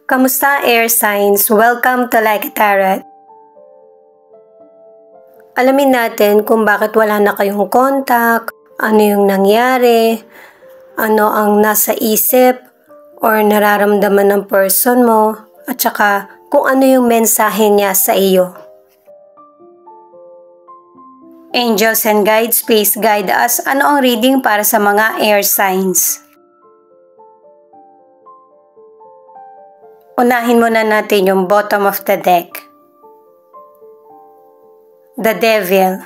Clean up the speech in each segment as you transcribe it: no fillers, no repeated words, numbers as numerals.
Kamusta air signs? Welcome to Like a Tarot. Alamin natin kung bakit wala na kayong contact, ano yung nangyari, ano ang nasa isip or nararamdaman ng person mo, at saka kung ano yung mensahe niya sa iyo. Angels and guides, please guide us. Ano ang reading para sa mga air signs? Unahin muna natin yung bottom of the deck. The Devil.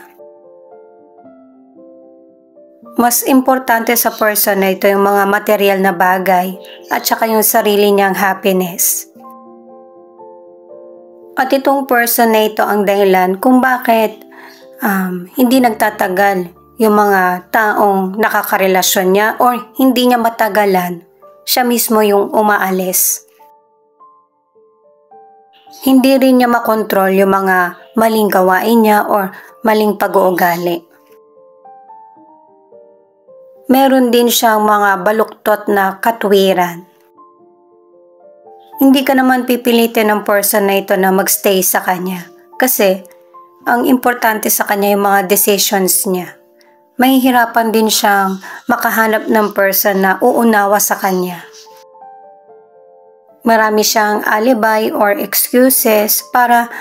Mas importante sa person na ito yung mga material na bagay at saka yung sarili niyang happiness. At itong person na ito ang dahilan kung bakit hindi nagtatagal yung mga taong nakakarelasyon niya or hindi niya matagalan, siya mismo yung umaalis. Hindi rin niya makontrol yung mga maling gawain niya or maling pag-uugali. Meron din siyang mga baluktot na katwiran. Hindi ka naman pipilitin ng person na ito na magstay sa kanya kasi ang importante sa kanya yung mga decisions niya. Mahihirapan din siyang makahanap ng person na uunawa sa kanya. Marami siyang alibi or excuses para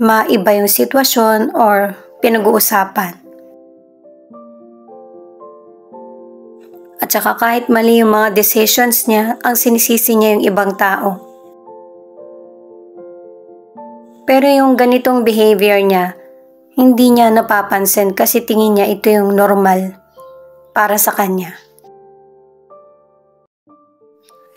maiba yung sitwasyon or pinag-uusapan. At saka kahit mali yung mga decisions niya, ang sinisisi niya yung ibang tao. Pero yung ganitong behavior niya, hindi niya napapansin kasi tingin niya ito yung normal para sa kanya.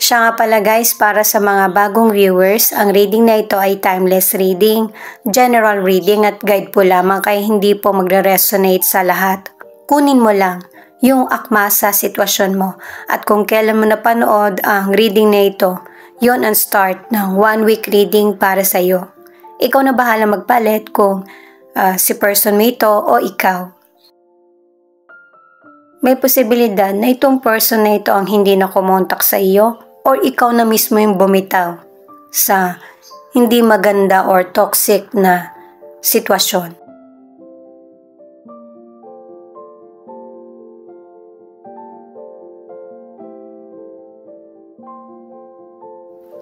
Siya nga pala guys, para sa mga bagong viewers, ang reading na ito ay timeless reading, general reading at guide po lamang kaya hindi po magre-resonate sa lahat. Kunin mo lang yung akma sa sitwasyon mo at kung kailan mo napanood ang reading na ito, yon ang start ng 1 week reading para sa iyo. Ikaw na bahala magpalit kung si person mo ito o ikaw. May posibilidad na itong person na ito ang hindi na kumontak sa iyo or ikaw na mismo yung bumitaw sa hindi maganda or toxic na sitwasyon.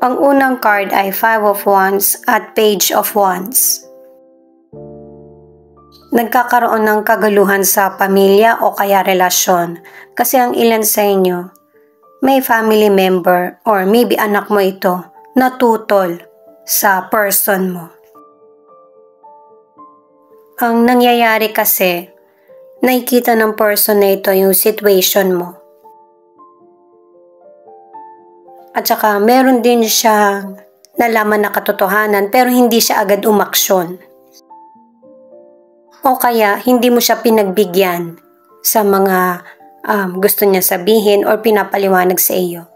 Ang unang card ay 5 of Wands at Page of Wands. Nagkakaroon ng kagaluhan sa pamilya o kaya relasyon kasi ang ilan sa inyo may family member or maybe anak mo ito na tutol sa person mo. Ang nangyayari kasi, nakikita ng person na ito yung situation mo. At saka meron din siyang nalaman na katotohanan pero hindi siya agad umaksyon. O kaya hindi mo siya pinagbigyan sa mga gusto niya sabihin or pinapaliwanag sa iyo.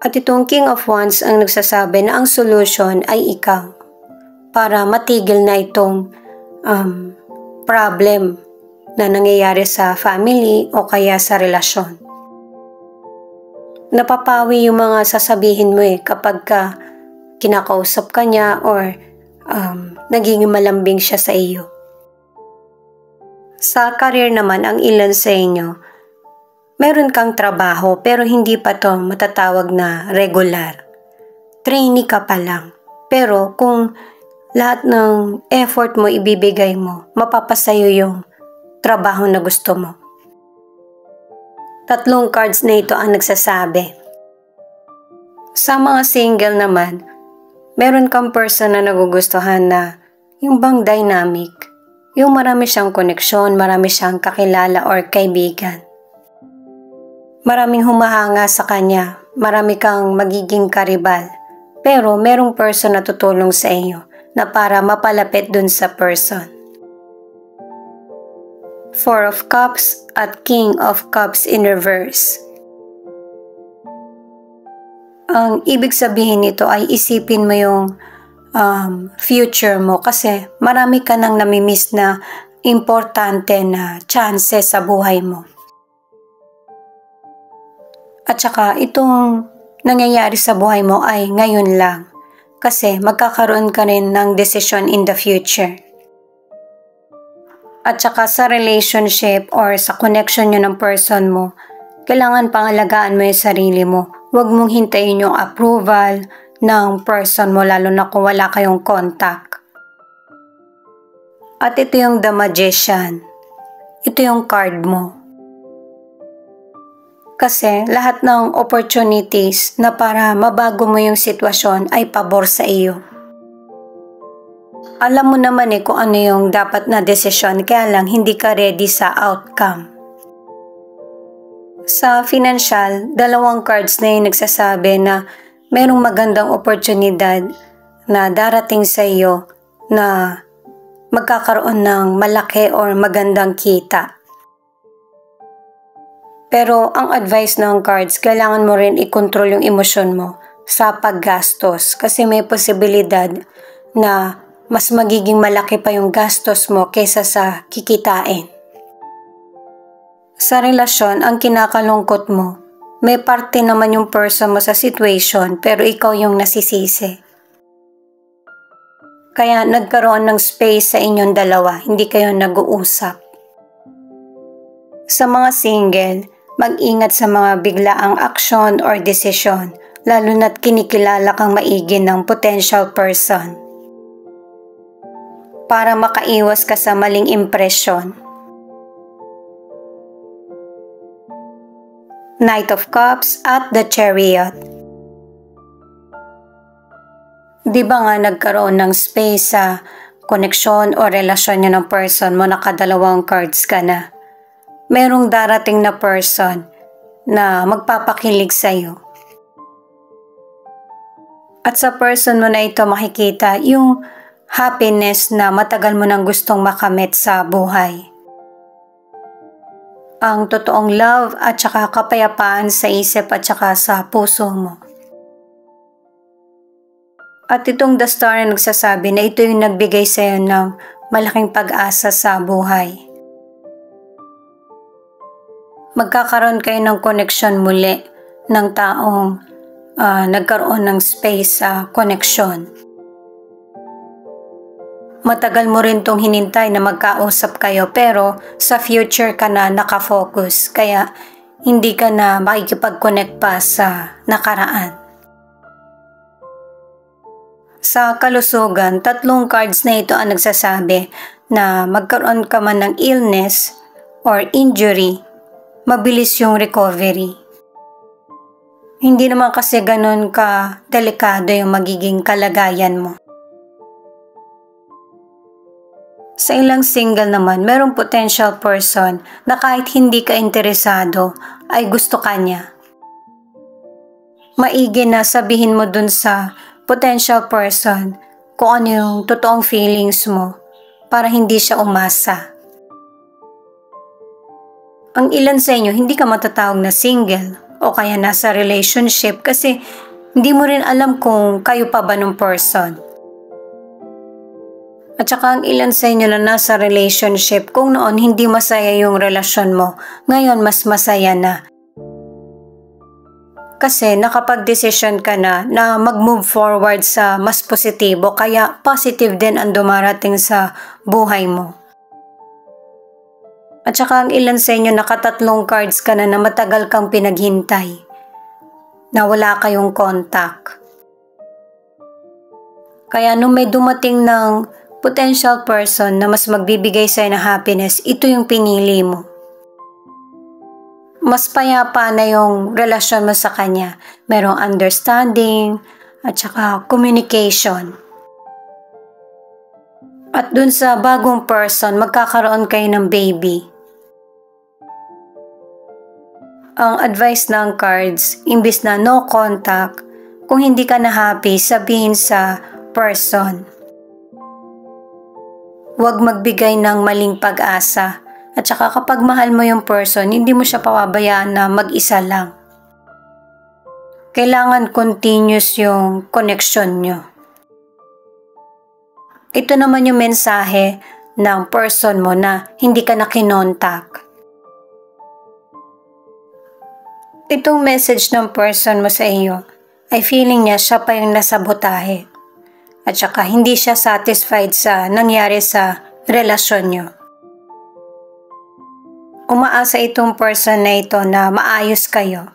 At itong King of Wands ang nagsasabi na ang solution ay ikaw para matigil na itong problem na nangyayari sa family o kaya sa relasyon. Napapawi yung mga sasabihin mo kapag kinakausap ka niya or naging malambing siya sa iyo. Sa career naman, ang ilan sa inyo, meron kang trabaho pero hindi pa to matatawag na regular. Trainee ka pa lang. Pero kung lahat ng effort mo ibibigay mo, mapapasayo yung trabaho na gusto mo. 3 cards na ito ang nagsasabi. Sa mga single naman, meron kang person na nagugustuhan na yung bang dynamic, yung marami siyang koneksyon, marami siyang kakilala or kaibigan. Maraming humahanga sa kanya, marami kang magiging karibal, pero merong person na tutulong sa iyo na para mapalapit dun sa person. 4 of Cups at King of Cups in reverse. Ang ibig sabihin nito ay isipin mo yung future mo kasi marami ka nang namimiss na importante na chances sa buhay mo. At saka itong nangyayari sa buhay mo ay ngayon lang. Kasi magkakaroon ka rin ng desisyon in the future. At saka sa relationship or sa connection nyo ng person mo, kailangan pangalagaan mo yung sarili mo. Huwag mong hintayin yung approval ng person mo lalo na kung wala kayong contact. At ito yung The Magician. Ito yung card mo. Kasi lahat ng opportunities na para mabago mo yung sitwasyon ay pabor sa iyo. Alam mo naman kung ano yung dapat na desisyon, kaya lang hindi ka ready sa outcome. Sa financial, 2 cards na yung nagsasabi na merong magandang oportunidad na darating sa iyo na magkakaroon ng malaki or magandang kita. Pero ang advice ng cards, kailangan mo rin i-control yung emosyon mo sa paggastos kasi may posibilidad na mas magiging malaki pa yung gastos mo kaysa sa kikitain. Sa relasyon, ang kinakalungkot mo, may parte naman yung person mo sa situation pero ikaw yung nasisisi. Kaya nagkaroon ng space sa inyong dalawa, hindi kayo nag-uusap. Sa mga single, mag-ingat sa mga biglaang aksyon or desisyon, lalo na't kinikilala kang maigi ng potential person. Para makaiwas ka sa maling impresyon. Knight of Cups at the Chariot. Di ba nga nagkaroon ng space sa koneksyon o relasyon nyo ng person mo, nakadalawang cards ka na. Merong darating na person na magpapakilig sa'yo. At sa person mo na ito makikita yung happiness na matagal mo nang gustong makamit sa buhay. Ang totoong love at saka kapayapaan sa isip at saka sa puso mo. At itong The Star na nagsasabi na ito yung nagbigay sa'yo ng malaking pag-asa sa buhay. Magkakaroon kayo ng connection muli ng taong nagkaroon ng space sa connection. Matagal mo rin tong hinintay na magkausap kayo pero sa future ka na nakafocus kaya hindi ka na makikipag-connect pa sa nakaraan. Sa kalusugan, 3 cards na ito ang nagsasabi na magkaroon ka man ng illness or injury, mabilis yung recovery. Hindi naman kasi ganun ka delikado yung magiging kalagayan mo. Sa ilang single naman, merong potential person na kahit hindi ka interesado ay gusto ka niya. Maigi na sabihin mo dun sa potential person kung ano yung totoong feelings mo para hindi siya umasa. Ang ilan sa inyo hindi ka matatawag na single o kaya nasa relationship kasi hindi mo rin alam kung kayo pa ba ng person. At saka ang ilan sa inyo na nasa relationship, kung noon hindi masaya yung relasyon mo, ngayon mas masaya na. Kasi nakapag-desisyon ka na mag-move forward sa mas positibo, kaya positive din ang dumarating sa buhay mo. At saka ang ilan sa inyo nakatatlong cards ka na matagal kang pinaghintay, na wala kayong contact. Kaya nung may dumating ng potential person na mas magbibigay sa'yo ng happiness, ito yung pinili mo. Mas payapa na yung relasyon mo sa kanya. Merong understanding at saka communication. At dun sa bagong person, magkakaroon kayo ng baby. Ang advice ng cards, imbis na no contact, kung hindi ka na happy, sabihin sa person. Huwag magbigay ng maling pag-asa. At saka kapag mahal mo yung person, hindi mo siya pababayaan na mag-isa lang. Kailangan continuous yung connection nyo. Ito naman yung mensahe ng person mo na hindi ka na kinontak. Itong message ng person mo sa iyo, ay feeling niya siya pa yung nasabotahe. At saka hindi siya satisfied sa nangyari sa relasyon niyo. Umaasa itong person na ito na maayos kayo.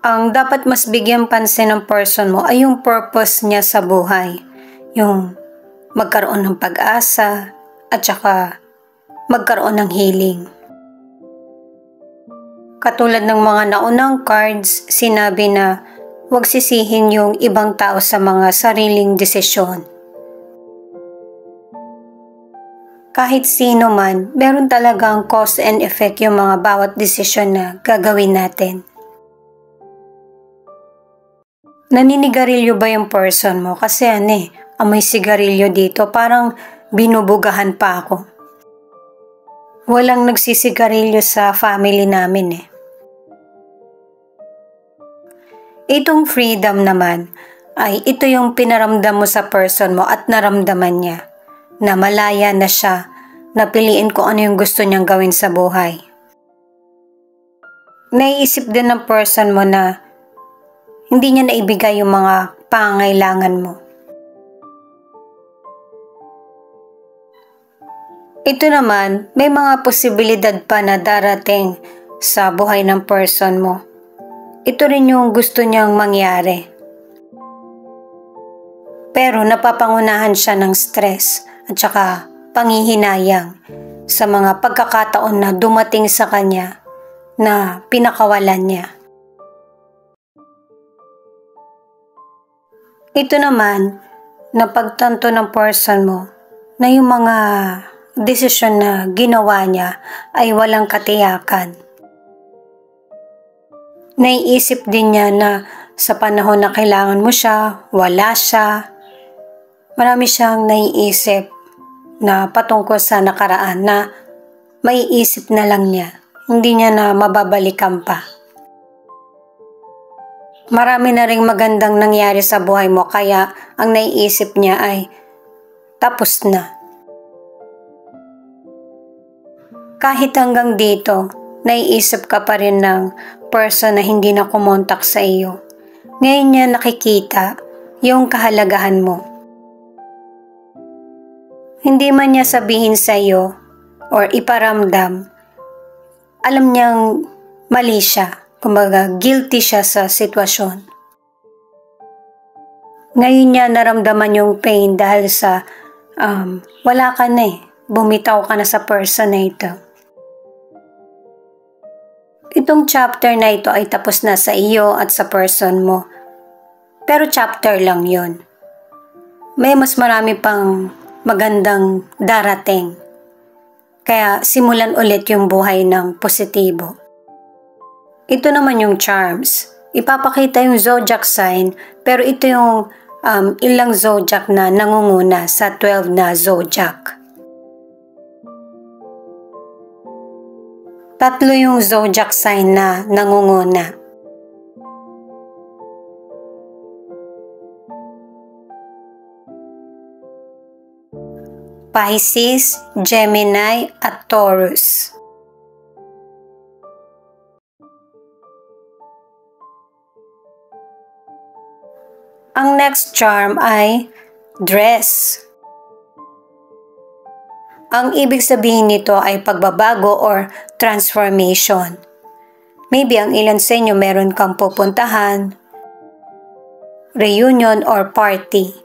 Ang dapat mas bigyan pansin ng person mo ay yung purpose niya sa buhay. Yung magkaroon ng pag-asa at saka magkaroon ng healing. Katulad ng mga naunang cards, sinabi na huwag sisihin yung ibang tao sa mga sariling desisyon. Kahit sino man, meron talagang cause and effect yung mga bawat desisyon na gagawin natin. Naninigarilyo ba yung person mo? Kasi amoy sigarilyo dito, parang binubugahan pa ako. Walang nagsisigarilyo sa family namin Itong freedom naman ay ito yung pinaramdam mo sa person mo at naramdaman niya na malaya na siya na piliin kung ano yung gusto niyang gawin sa buhay. Naiisip din ng person mo na hindi niya naibigay yung mga pangangailangan mo. Ito naman, may mga posibilidad pa na darating sa buhay ng person mo. Ito rin yung gusto niyang mangyari. Pero napapangunahan siya ng stress at saka panghihinayang sa mga pagkakataon na dumating sa kanya na pinakawalan niya. Ito naman, napagtanto ng person mo na yung mga desisyon na ginawa niya ay walang katiyakan. Naiisip din niya na sa panahon na kailangan mo siya, wala siya. Marami siyang naiisip na patungkol sa nakaraan na maiisip na lang niya. Hindi niya na mababalikan pa. Marami na ring magandang nangyari sa buhay mo kaya ang naiisip niya ay tapos na. Kahit hanggang dito, naiisip ka pa rin ng person na hindi na kumontak sa iyo. Ngayon niya nakikita yung kahalagahan mo. Hindi man niya sabihin sa iyo or iparamdam, alam niyang mali siya. Kumbaga, guilty siya sa sitwasyon. Ngayon niya naramdaman yung pain dahil sa wala ka na bumitaw ka na sa person na ito. Itong chapter na ito ay tapos na sa iyo at sa person mo. Pero chapter lang yon. May mas marami pang magandang darating. Kaya simulan ulit yung buhay ng positibo. Ito naman yung charms. Ipapakita yung zodiac sign, pero ito yung ilang zodiac na nangunguna sa 12 na zodiac. 3 yung zodiac sign na nangunguna. Pisces, Gemini, at Taurus. Ang next charm ay dress. Ang ibig sabihin nito ay pagbabago or transformation. Maybe ang ilan sa inyo meron kang pupuntahan, reunion or party.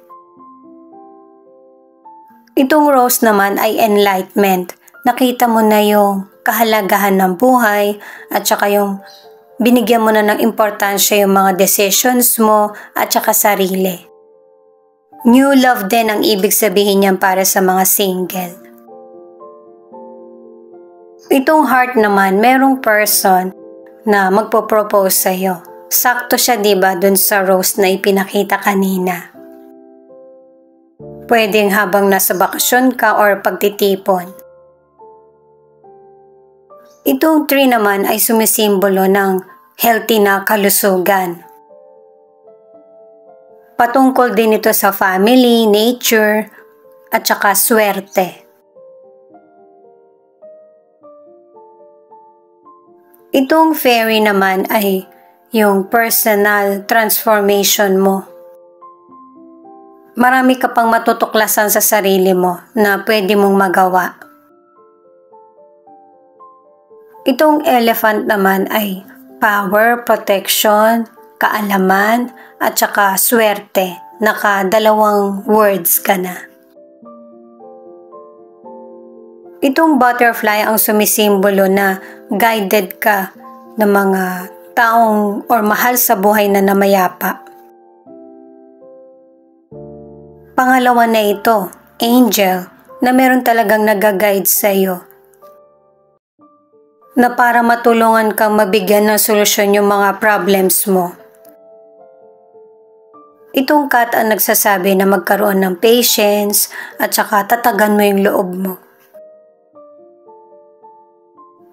Itong rose naman ay enlightenment. Nakita mo na yung kahalagahan ng buhay at saka yung binigyan mo na ng importansya yung mga decisions mo at saka sarili. New love din ang ibig sabihin niyan para sa mga single. Itong heart naman, merong person na magpo-propose sa'yo. Sakto siya diba dun sa rose na ipinakita kanina. Pwedeng habang nasa bakasyon ka or pagtitipon. Itong tree naman ay sumisimbolo ng healthy na kalusugan. Patungkol din ito sa family, nature, at saka swerte. Itong fairy naman ay yung personal transformation mo. Marami ka pang matutuklasan sa sarili mo na pwede mong magawa. Itong elephant naman ay power, protection, kaalaman, at saka swerte. Naka-2 words ka na. Itong butterfly ang sumisimbolo na guided ka ng mga taong or mahal sa buhay na namayapa. Pangalawa na ito, angel, na meron talagang nag-guide sa iyo na para matulungan kang mabigyan ng solusyon yung mga problems mo. Itong cat ang nagsasabi na magkaroon ng patience at saka tatagan mo yung loob mo.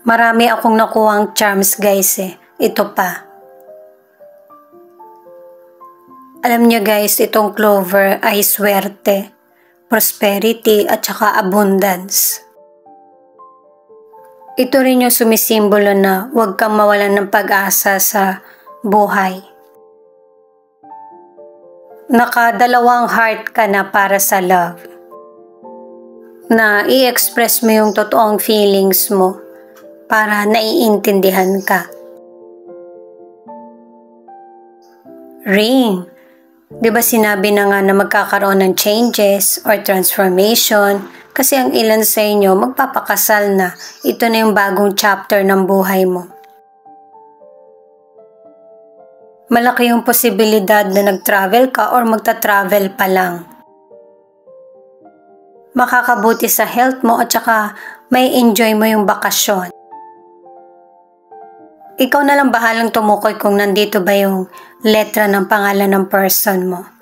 Marami akong nakuhang charms guys Ito pa. Alam niyo guys, itong clover ay swerte, prosperity at saka abundance. Ito rin yung sumisimbolo na huwag kang mawalan ng pag-asa sa buhay. Naka-2 heart ka na para sa love. Na i-express mo yung totoong feelings mo para naiintindihan ka. Ring. Diba sinabi na nga na magkakaroon ng changes or transformation kasi ang ilan sa inyo magpapakasal na. Ito na yung bagong chapter ng buhay mo. Malaki yung posibilidad na nag-travel ka or magta-travel pa lang. Makakabuti sa health mo at saka may enjoy mo yung bakasyon. Ikaw na lang bahalang tumukoy kung nandito ba yung letra ng pangalan ng person mo.